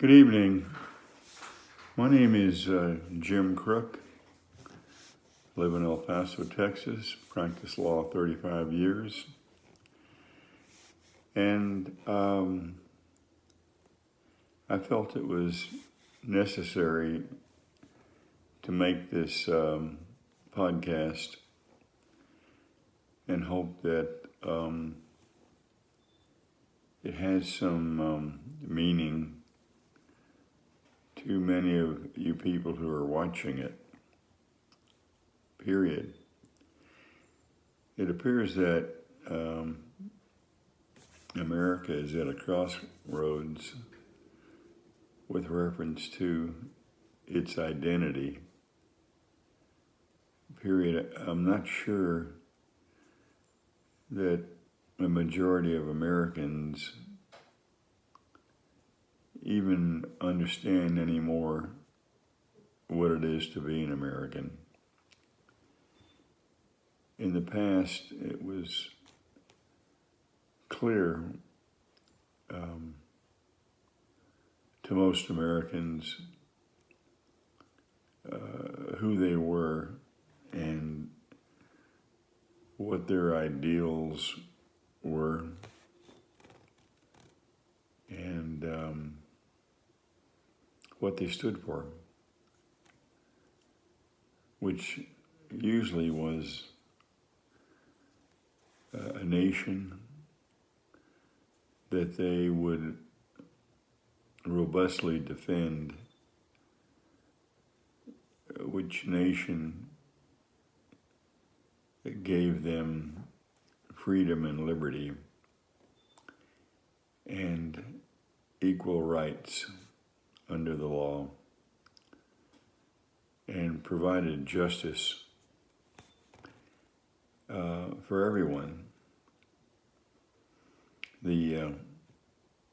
Good evening. My name is Jim Crook. Live in El Paso, Texas. Practice law 35 years. And I felt it was necessary to make this podcast and hope that it has some meaning to many of you people who are watching it, period. It appears that America is at a crossroads with reference to its identity, period. I'm not sure that the majority of Americans even understand anymore what it is to be an American. In the past, it was clear to most Americans who they were and what their ideals were, and what they stood for, which usually was a nation that they would robustly defend, which nation gave them freedom and liberty and equal rights under the law, and provided justice for everyone. The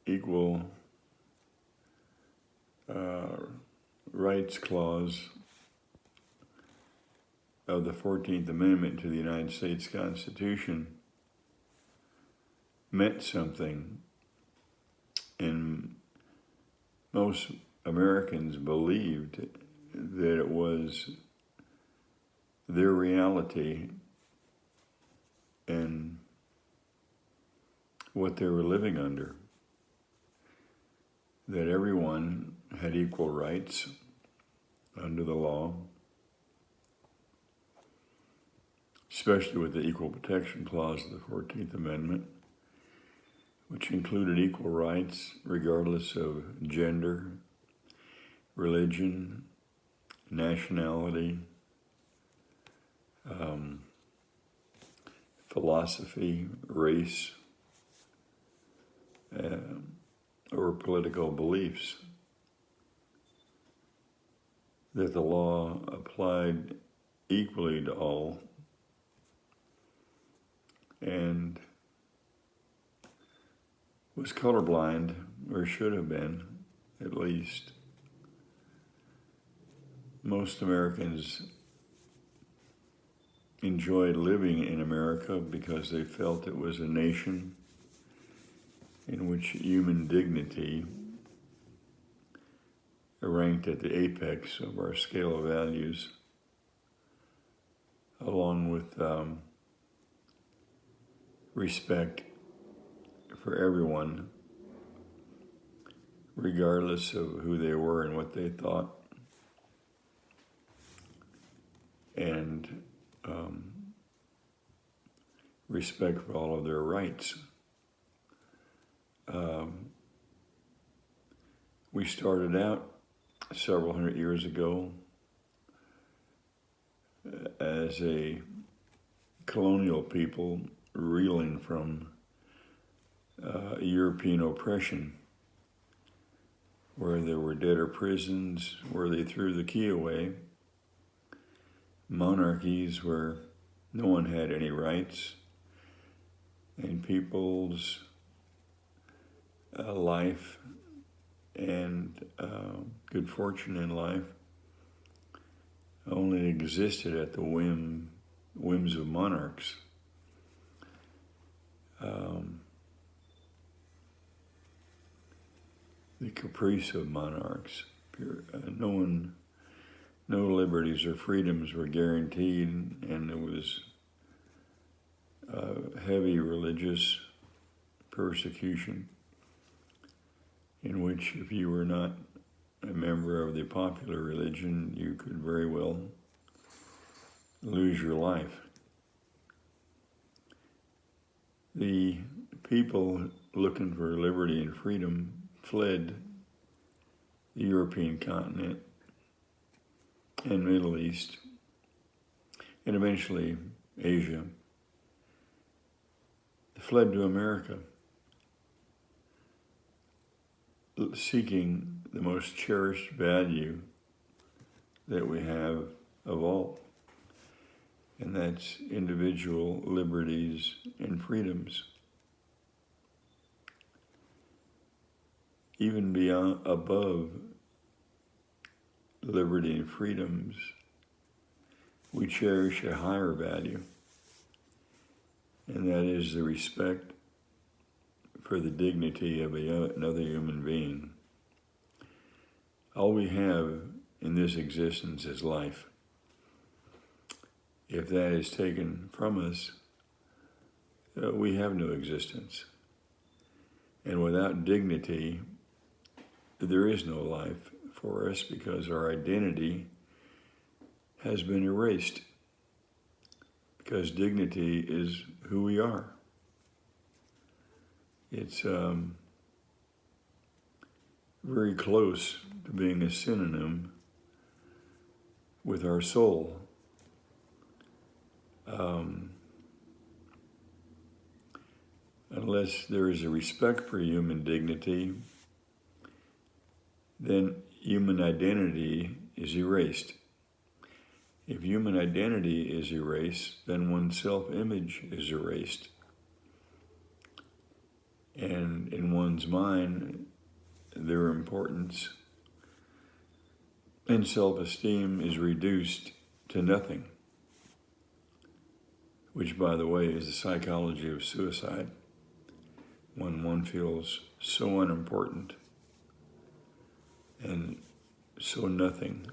Equal Rights Clause of the 14th Amendment to the United States Constitution meant something, and most Americans believed that it was their reality and what they were living under, that everyone had equal rights under the law, especially with the Equal Protection Clause of the 14th Amendment, which included equal rights regardless of gender, religion, nationality, philosophy, race, or political beliefs, that the law applied equally to all, and was colorblind, or should have been, at least. Most Americans enjoyed living in America because they felt it was a nation in which human dignity ranked at the apex of our scale of values, along with respect for everyone, regardless of who they were and what they thought, and respect for all of their rights. We started out several hundred years ago as a colonial people reeling from European oppression, where there were debtor prisons, where they threw the key away, monarchies where no one had any rights, and people's life and good fortune in life only existed at the whims of monarchs. the caprice of monarchs. No liberties or freedoms were guaranteed, and there was heavy religious persecution in which, if you were not a member of the popular religion, you could very well lose your life. The people looking for liberty and freedom fled the European continent and Middle East, and eventually Asia. They fled to America, seeking the most cherished value that we have of all, and that's individual liberties and freedoms. Even above liberty and freedoms, we cherish a higher value, and that is the respect for the dignity of another human being. All we have in this existence is life. If that is taken from us, we have no existence. And without dignity, there is no life for us, because our identity has been erased. Because dignity is who we are. It's very close to being a synonym with our soul. Unless there is a respect for human dignity, then human identity is erased. If human identity is erased, then one's self-image is erased. And in one's mind, their importance and self-esteem is reduced to nothing, which, by the way, is the psychology of suicide, when one feels so unimportant and so nothing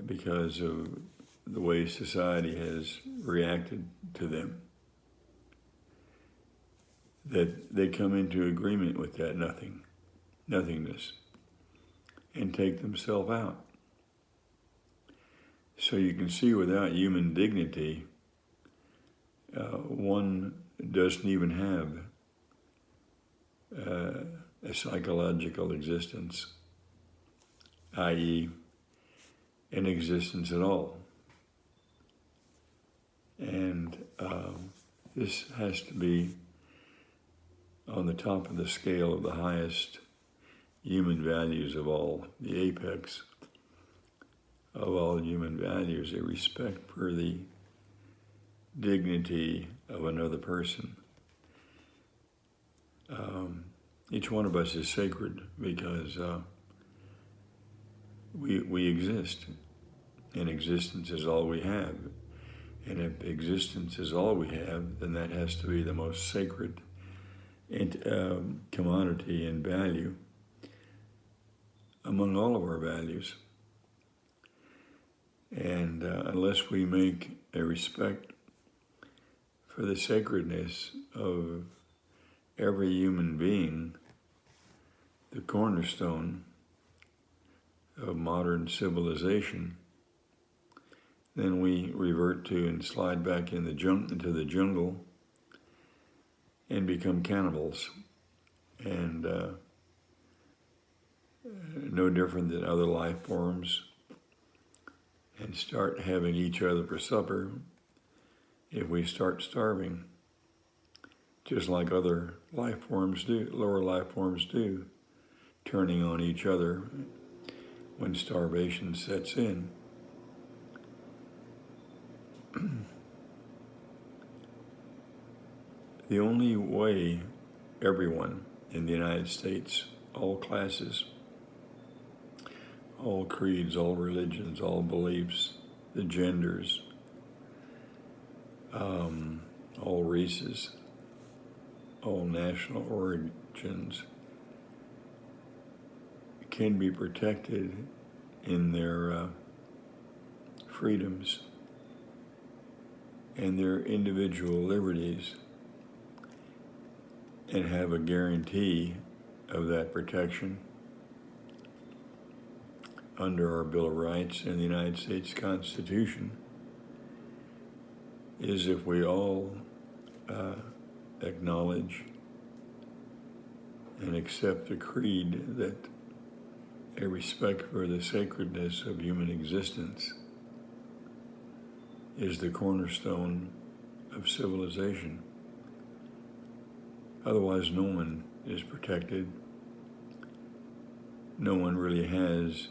because of the way society has reacted to them, that they come into agreement with that nothingness, and take themselves out. So you can see, without human dignity, one doesn't even have a psychological existence, i.e., an existence at all. And this has to be on the top of the scale of the highest human values of all, the apex of all human values, a respect for the dignity of another person. Each one of us is sacred because we exist, and existence is all we have. And if existence is all we have, then that has to be the most sacred commodity and value among all of our values. And unless we make a respect for the sacredness of every human being, the cornerstone of modern civilization, then we revert to and slide back into the jungle and become cannibals, and no different than other life forms, and start having each other for supper if we start starving, just like other life forms do, lower life forms do, turning on each other when starvation sets in. The only way everyone in the United States, all classes, all creeds, all religions, all beliefs, the genders, all races, all national origins, can be protected in their freedoms and their individual liberties, and have a guarantee of that protection under our Bill of Rights and the United States Constitution, is if we all acknowledge and accept the creed that a respect for the sacredness of human existence is the cornerstone of civilization. Otherwise, no one is protected. No one really has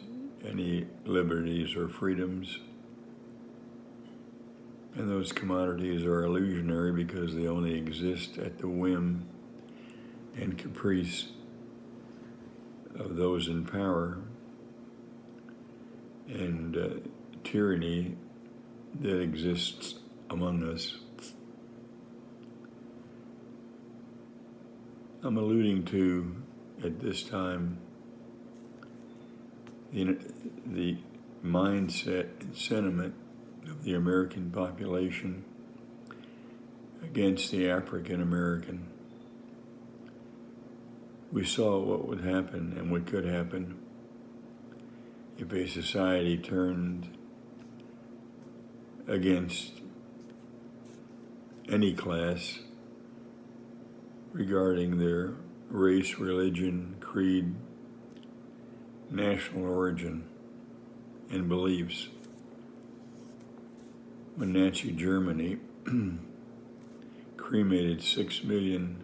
any liberties or freedoms. And those commodities are illusionary because they only exist at the whim and caprice of those in power, and tyranny that exists among us. I'm alluding to, at this time, the mindset and sentiment of the American population against the African American. We saw what would happen and what could happen if a society turned against any class regarding their race, religion, creed, national origin, and beliefs. When Nazi Germany cremated 6 million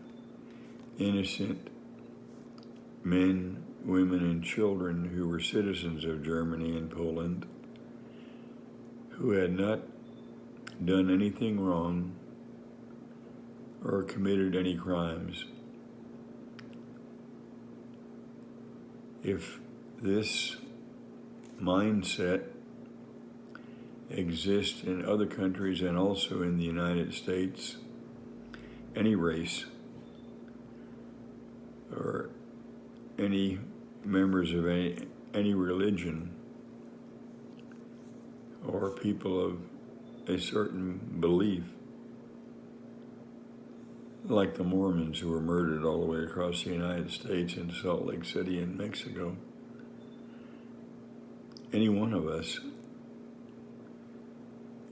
innocent men, women, and children who were citizens of Germany and Poland, who had not done anything wrong or committed any crimes. If this mindset exists in other countries and also in the United States, any race or any members of any religion or people of a certain belief, like the Mormons who were murdered all the way across the United States in Salt Lake City in Mexico, any one of us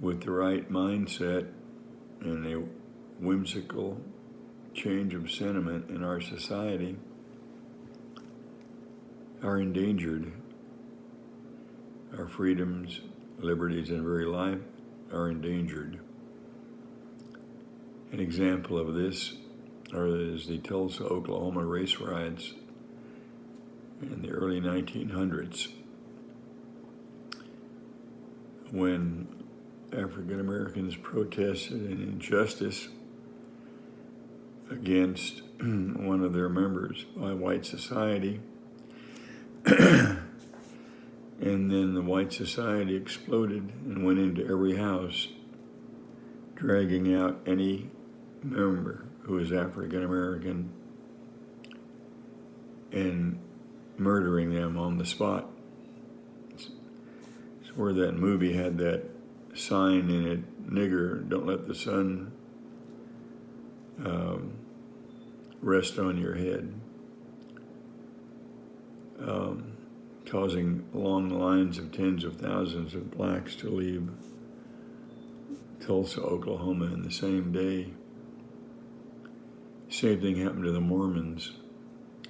with the right mindset and a whimsical change of sentiment in our society are endangered. Our freedoms, liberties, and very life are endangered. An example of this is the Tulsa, Oklahoma race riots in the early 1900s, when African Americans protested an injustice against one of their members by white society. And then the white society exploded and went into every house, dragging out any member who was African American and murdering them on the spot. It's where that movie had that sign in it, "Nigger, don't let the sun rest on your head," causing long lines of tens of thousands of blacks to leave Tulsa, Oklahoma in the same day. Same thing happened to the Mormons.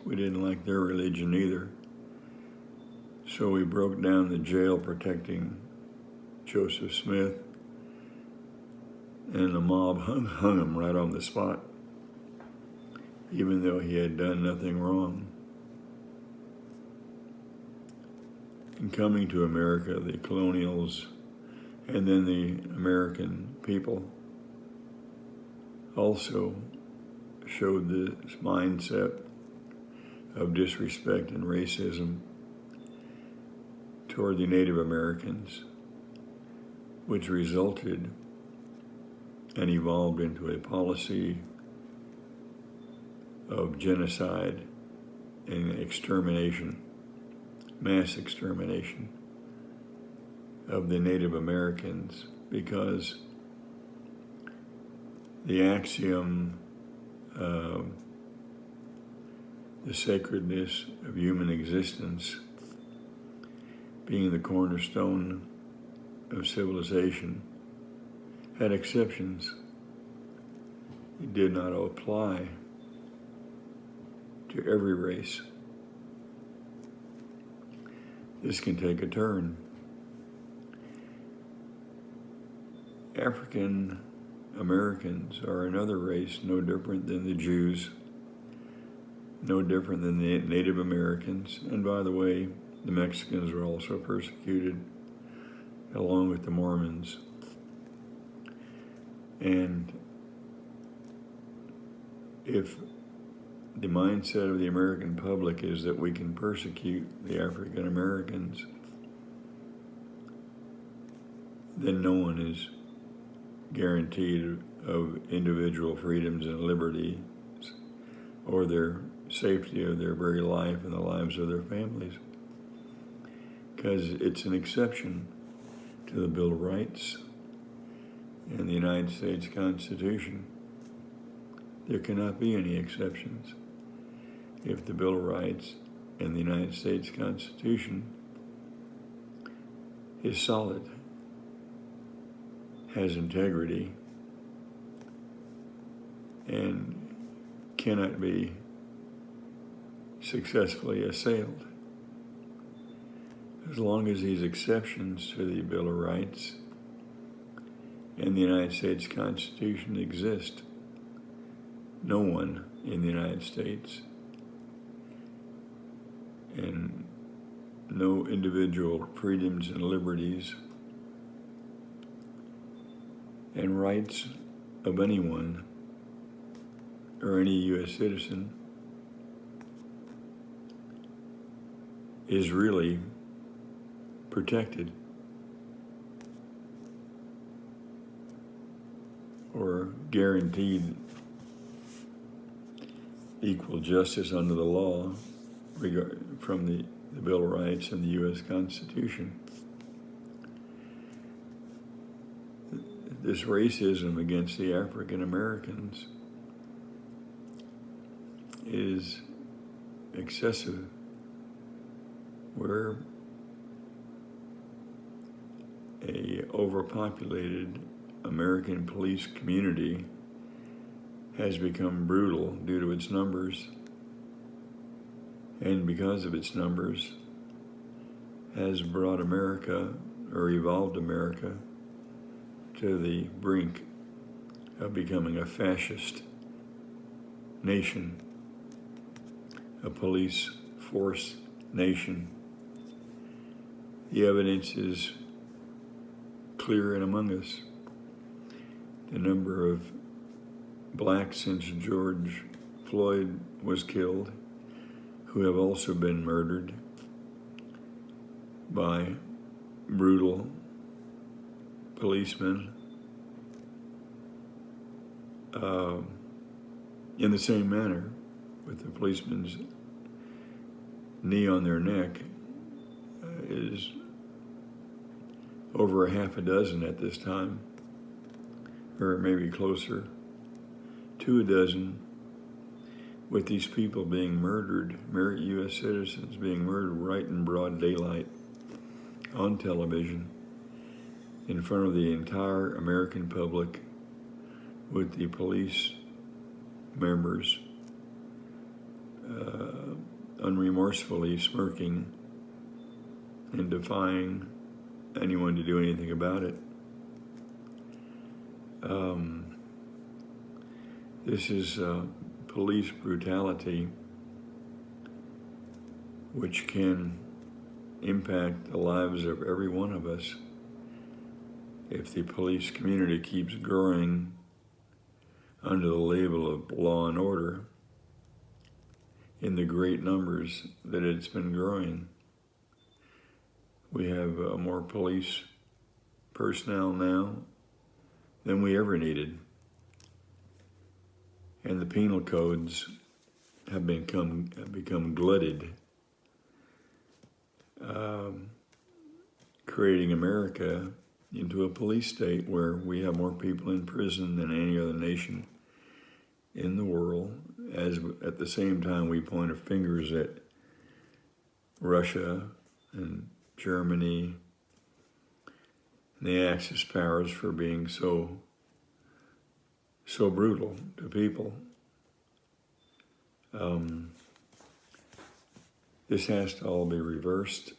We didn't like their religion either. So we broke down the jail protecting Joseph Smith, and the mob hung him right on the spot, even though he had done nothing wrong. In coming to America, the colonials and then the American people also showed this mindset of disrespect and racism toward the Native Americans, which resulted and evolved into a policy of genocide and extermination mass extermination of the Native Americans, because the axiom, the sacredness of human existence being the cornerstone of civilization, had exceptions. It did not apply to every race. This can take a turn. African Americans are another race, no different than the Jews, no different than the Native Americans. And by the way, the Mexicans were also persecuted, along with the Mormons. And if the mindset of the American public is that we can persecute the African Americans, then no one is guaranteed of individual freedoms and liberties or their safety of their very life and the lives of their families, because it's an exception to the Bill of Rights and the United States Constitution. There cannot be any exceptions if the Bill of Rights and the United States Constitution is solid, has integrity, and cannot be successfully assailed. As long as these exceptions to the Bill of Rights and the United States Constitution exist, no one in the United States and no individual freedoms and liberties and rights of anyone or any U.S. citizen is really protected or guaranteed equal justice under the law from the Bill of Rights and the U.S. Constitution. This racism against the African Americans is excessive. We're a overpopulated American police community has become brutal due to its numbers, and because of its numbers has brought America, or evolved America, to the brink of becoming a fascist nation, a police force nation. The evidence is clear and among us. The number of blacks since George Floyd was killed, who have also been murdered by brutal policemen in the same manner, with the policeman's knee on their neck, is over a half a dozen at this time, or maybe closer to a dozen, with these people being murdered, U.S. citizens being murdered right in broad daylight on television in front of the entire American public, with the police members unremorsefully smirking and defying anyone to do anything about it. This is police brutality which can impact the lives of every one of us if the police community keeps growing under the label of law and order in the great numbers that it's been growing. We have more police personnel now than we ever needed. And the penal codes have become glutted creating America into a police state where we have more people in prison than any other nation in the world, as at the same time we point fingers at Russia and Germany and the Axis powers for being so brutal to people. This has to all be reversed.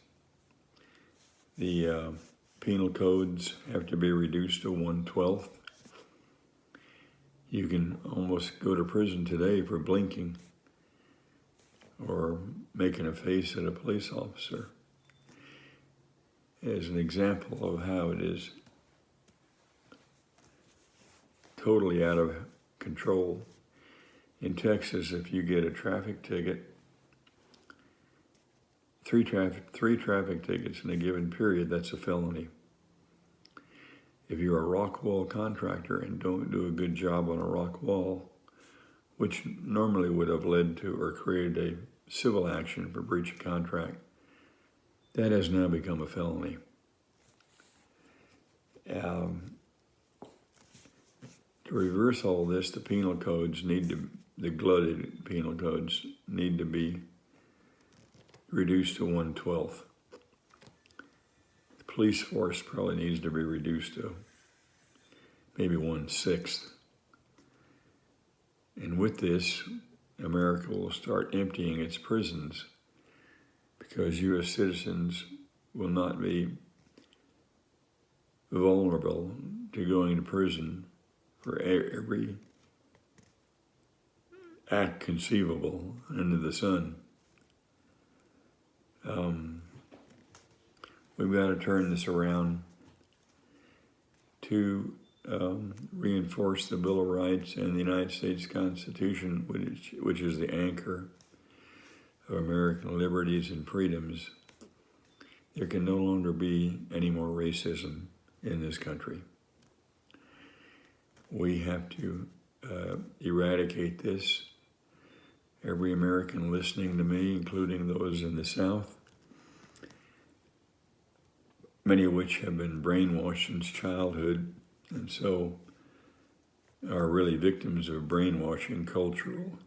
The penal codes have to be reduced to 1/12. You can almost go to prison today for blinking or making a face at a police officer, as an example of how it is totally out of control. In Texas, if you get a traffic ticket, three traffic tickets in a given period, that's a felony. If you're a rock wall contractor and don't do a good job on a rock wall, which normally would have led to or created a civil action for breach of contract, that has now become a felony. To reverse all this, the penal codes the glutted penal codes need to be reduced to 1/12. The police force probably needs to be reduced to maybe 1/6. And with this, America will start emptying its prisons, because U.S. citizens will not be vulnerable to going to prison for every act conceivable under the sun. We've got to turn this around to reinforce the Bill of Rights and the United States Constitution, which is the anchor of American liberties and freedoms. There can no longer be any more racism in this country. We have to eradicate this. Every American listening to me, including those in the South, many of which have been brainwashed since childhood, and so are really victims of brainwashing, cultural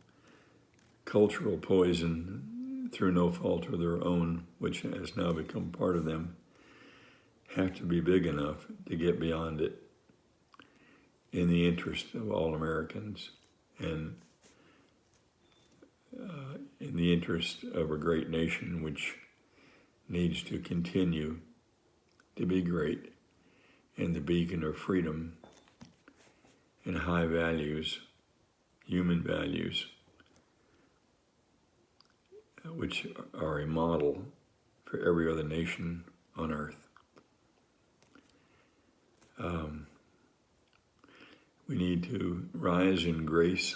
poison through no fault of their own, which has now become part of them, have to be big enough to get beyond it in the interest of all Americans and in the interest of a great nation which needs to continue to be great and the beacon of freedom and high values, human values, which are a model for every other nation on earth. We need to rise in grace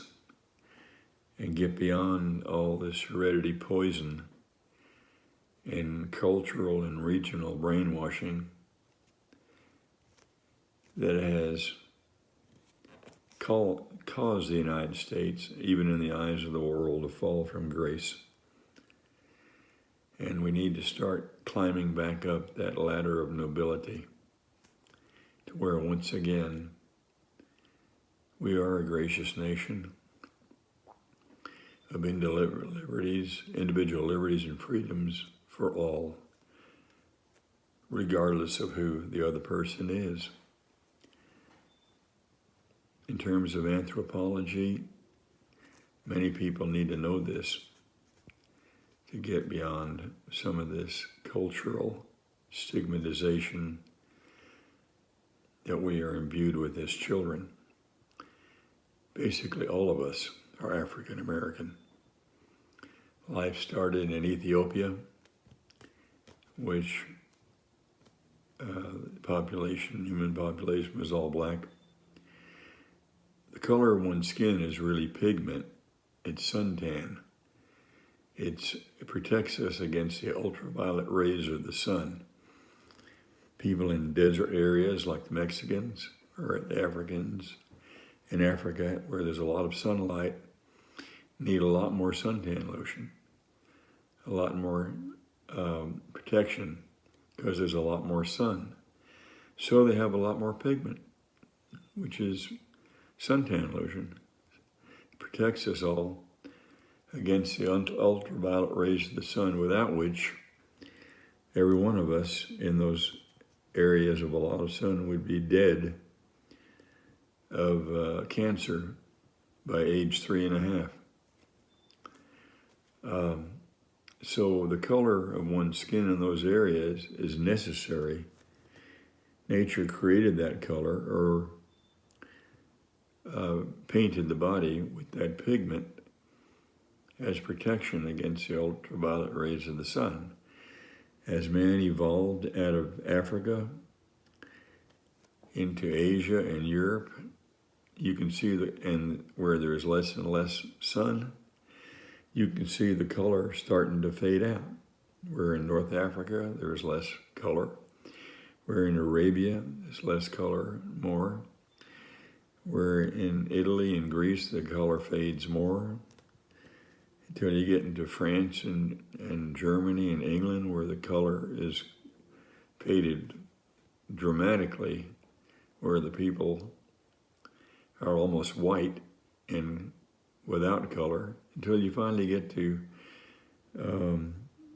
and get beyond all this heredity poison and cultural and regional brainwashing that has caused the United States, even in the eyes of the world, to fall from grace. And we need to start climbing back up that ladder of nobility to where once again we are a gracious nation of individual liberties and freedoms for all, regardless of who the other person is. In terms of anthropology, many people need to know this to get beyond some of this cultural stigmatization that we are imbued with as children. Basically, all of us are African American. Life started in Ethiopia, which human population was all black. The color of one's skin is really pigment. It's suntan. It protects us against the ultraviolet rays of the sun. People in desert areas like the Mexicans or the Africans in Africa, where there's a lot of sunlight, need a lot more suntan lotion, a lot more protection because there's a lot more sun. So they have a lot more pigment, which is suntan lotion. It protects us all against the ultraviolet rays of the sun, without which every one of us in those areas of a lot of sun would be dead of cancer by age 3.5. So the color of one's skin in those areas is necessary. Nature created that color, or painted the body with that pigment as protection against the ultraviolet rays of the sun. As man evolved out of Africa into Asia and Europe, you can see and where there's less and less sun, you can see the color starting to fade out. Where in North Africa, there's less color. Where in Arabia, there's less color, more. Where in Italy and Greece, the color fades more. Until you get into France and Germany and England, where the color is faded dramatically, where the people are almost white and without color, until you finally get to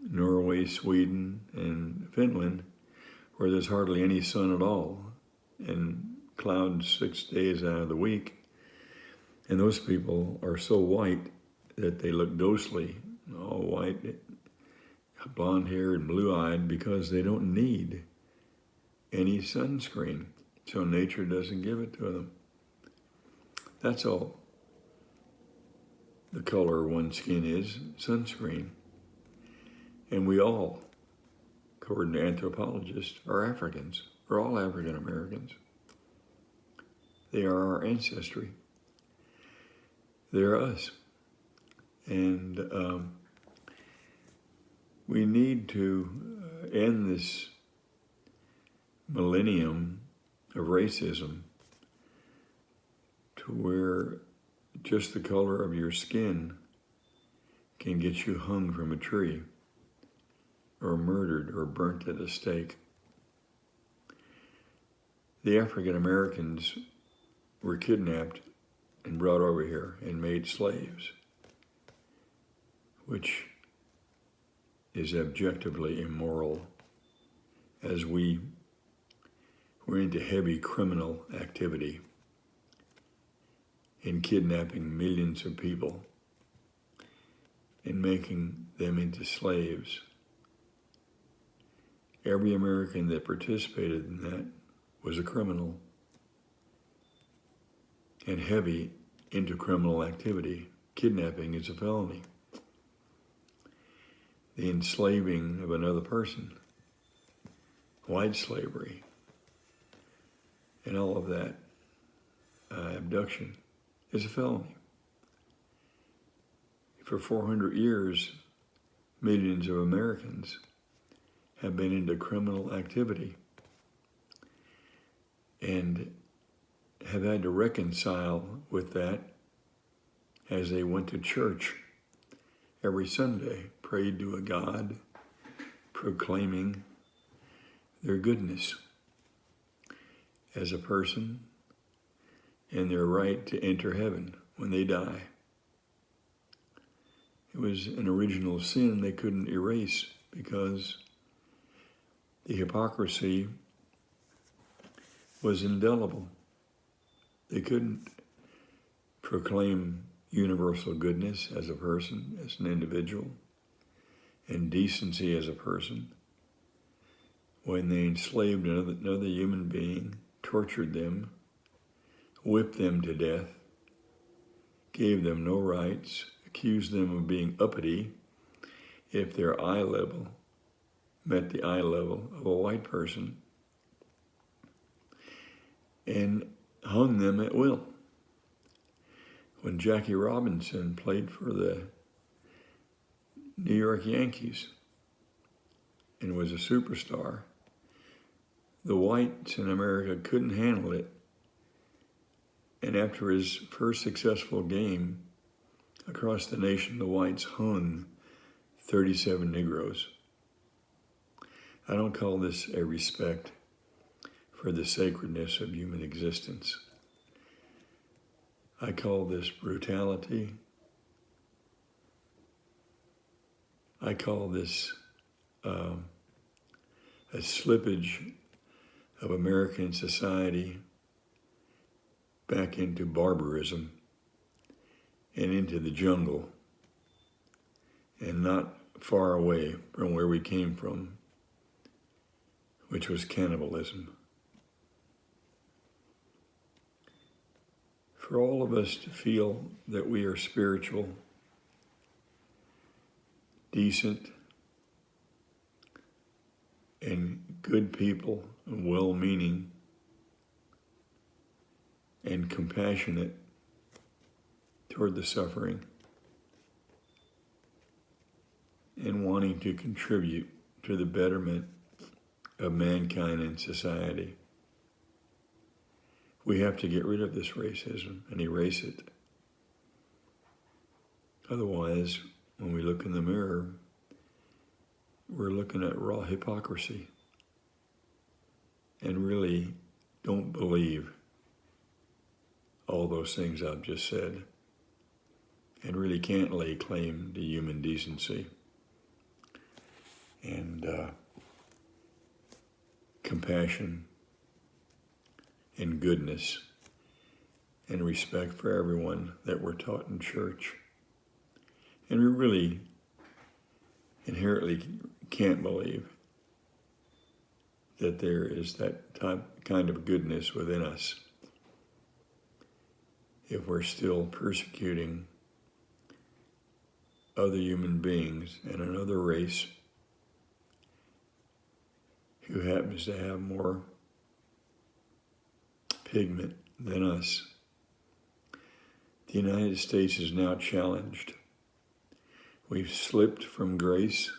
Norway, Sweden, and Finland, where there's hardly any sun at all, and clouds 6 days out of the week. And those people are so white that they look ghostly, all white, blonde hair and blue-eyed, because they don't need any sunscreen. So nature doesn't give it to them. That's all the color of one's skin is, sunscreen. And we all, according to anthropologists, are Africans. We're all African Americans. They are our ancestry. They're us. And we need to end this millennium of racism to where just the color of your skin can get you hung from a tree or murdered or burnt at a stake. The African Americans were kidnapped and brought over here and made slaves, which is objectively immoral, as we're into heavy criminal activity in kidnapping millions of people and making them into slaves. Every American that participated in that was a criminal and heavy into criminal activity. Kidnapping is a felony. The enslaving of another person, white slavery, and all of that, abduction, is a felony. For 400 years, millions of Americans have been into criminal activity and have had to reconcile with that as they went to church every Sunday, prayed to a God, proclaiming their goodness as a person and their right to enter heaven when they die. It was an original sin they couldn't erase because the hypocrisy was indelible. They couldn't proclaim universal goodness as a person, as an individual, and decency as a person when they enslaved another human being, tortured them, whipped them to death, gave them no rights, accused them of being uppity if their eye level met the eye level of a white person, and hung them at will. When Jackie Robinson played for the New York Yankees and was a superstar, the whites in America couldn't handle it. And after his first successful game across the nation, the whites hung 37 Negroes I don't call this a respect for the sacredness of human existence. I call this brutality. I call this a slippage of American society back into barbarism and into the jungle, and not far away from where we came from, which was cannibalism. For all of us to feel that we are spiritual, decent, and good people, and well-meaning, and compassionate toward the suffering, and wanting to contribute to the betterment of mankind and society. We have to get rid of this racism and erase it. Otherwise, when we look in the mirror, we're looking at raw hypocrisy and really don't believe all those things I've just said, and really can't lay claim to human decency and compassion and goodness and respect for everyone that we're taught in church. And we really inherently can't believe that there is that kind of goodness within us if we're still persecuting other human beings and another race who happens to have more pigment than us. The United States is now challenged. We've slipped from grace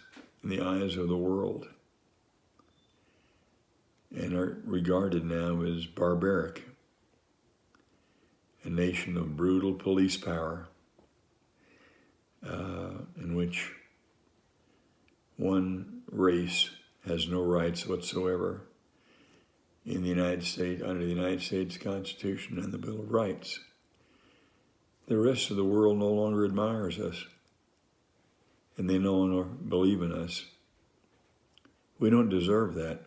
in the eyes of the world and are regarded now as barbaric, a nation of brutal police power, in which one race has no rights whatsoever in the United States, under the United States Constitution and the Bill of Rights. The rest of the world no longer admires us, and they no longer believe in us. We don't deserve that,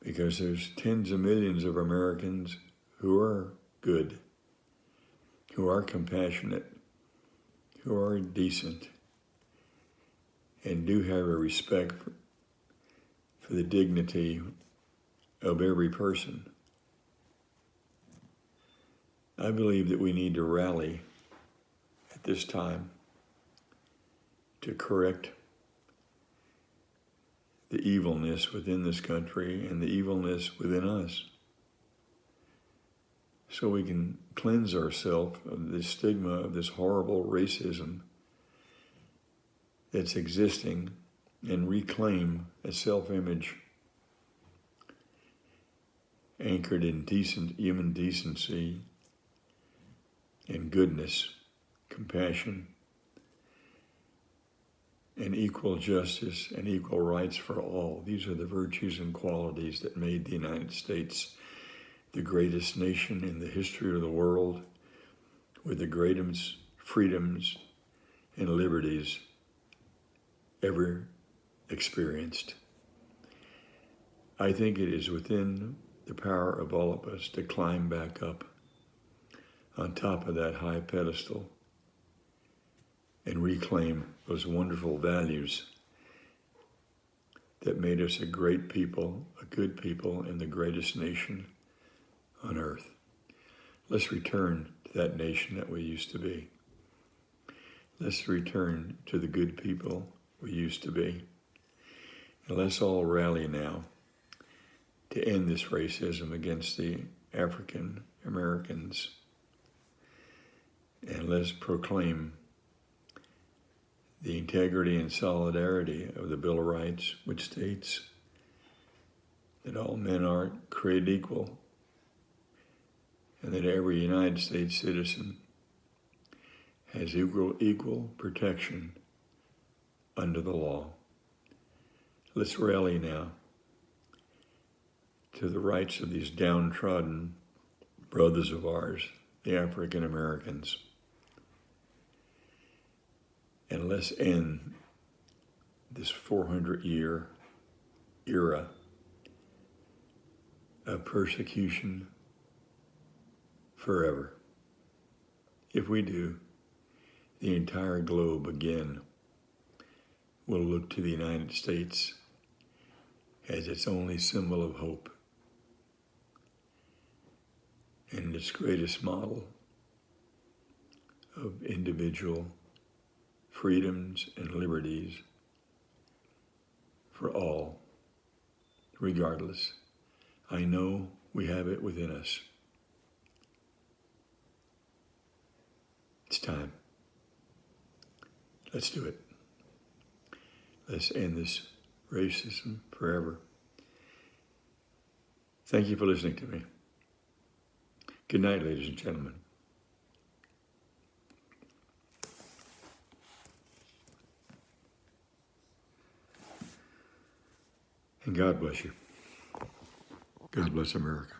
because there's tens of millions of Americans who are good, who are compassionate, who are decent, and do have a respect for the dignity of every person. I believe that we need to rally at this time to correct the evilness within this country and the evilness within us, so we can cleanse ourselves of the stigma of this horrible racism that's existing and reclaim a self-image anchored in decent human decency and goodness, compassion, and equal justice and equal rights for all. These are the virtues and qualities that made the United States the greatest nation in the history of the world, with the greatest freedoms and liberties ever experienced. I think it is within the power of all of us to climb back up on top of that high pedestal and reclaim those wonderful values that made us a great people, a good people, and the greatest nation on earth. Let's return to that nation that we used to be. Let's return to the good people we used to be. And let's all rally now to end this racism against the African Americans. And let's proclaim the integrity and solidarity of the Bill of Rights, which states that all men are created equal, and that every United States citizen has equal protection under the law. Let's rally now to the rights of these downtrodden brothers of ours, the African Americans. And let's end this 400-year era of persecution forever. If we do, the entire globe again will look to the United States as its only symbol of hope and its greatest model of individual freedoms and liberties for all, regardless. I know we have it within us. It's time. Let's do it. Let's end this racism forever. Thank you for listening to me. Good night, ladies and gentlemen. And God bless you. God bless America.